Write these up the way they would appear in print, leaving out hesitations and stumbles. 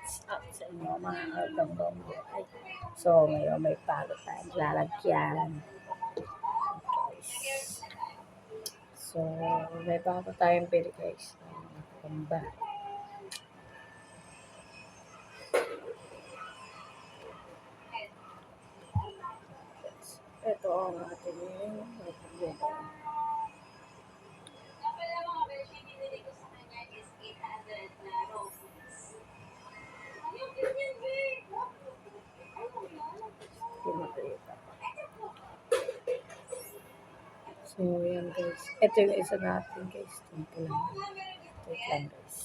What's up sa inyo mga kagabombo? So, ngayon may bago tayong lalagyan. Guys. So, may bago tayong pili guys. Pamba. Ito ang ating pili. So, yan guys. Ito yung isa natin guys. Ito lang guys.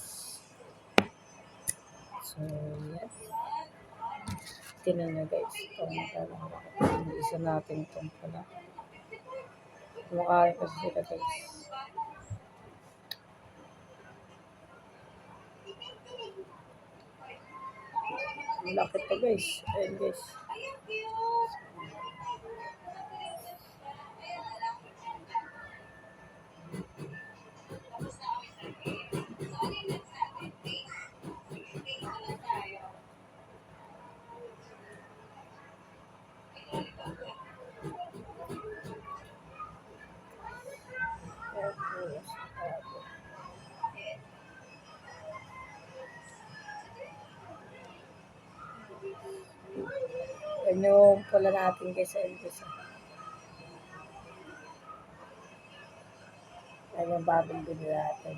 So, yan. Tinan nyo guys. Yung isa natin itong pala. Kumakain kasi sila guys. Malaki to guys. Ayan guys. Yan yung pula natin guys sa Elvis. Yan yung bagong binili natin.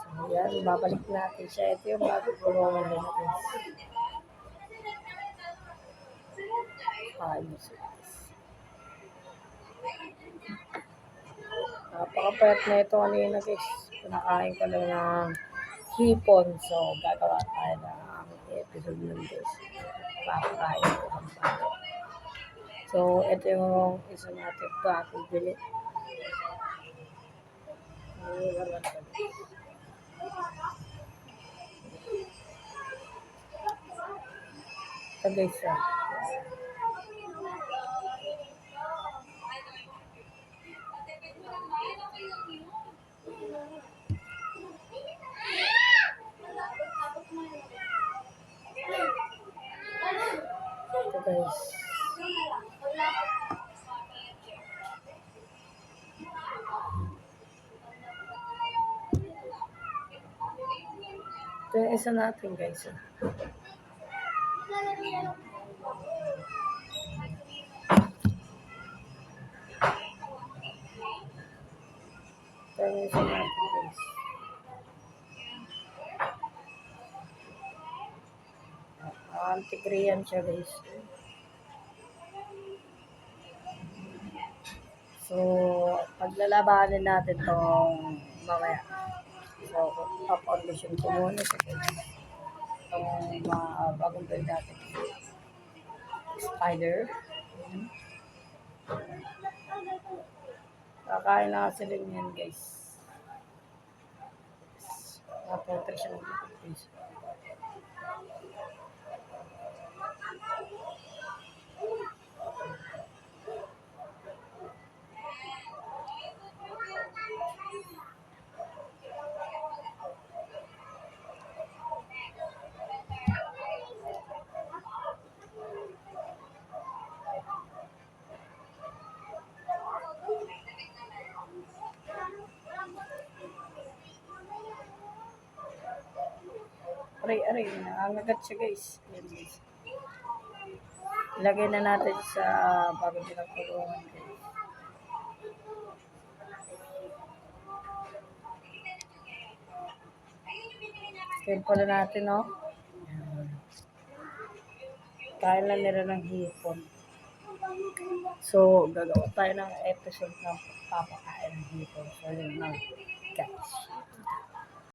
So yan, babalik natin siya. Ito yung bagong kulungan nila guys. Ayos. Napakapayat na ito kanina guys. Pinakain ko lang ng hipon. So, gagawa tayo ng episode nun guys. Papakain ko ang bago. So, ito yung isa natin bagong bili. Ito guys. Ito guys. Ito yung isa natin guys. Ito yung isa natin guys. Anti-Korean siya guys. So, paglalabanan natin itong mamaya. So, papa-audition ko muna sa guys. Itong mga bagong build natin. Spider. Kakain na kasi rin yan guys. Napotre siya guys. Aray, nangangagat siya guys. Yan guys. Ilagay na natin sa bago pinagkulungan guys. Kain pala natin, no? Kain lang nila ng hipon. So, gagawa tayo ng episode ng papakain ng hipon. So, yun lang, guys.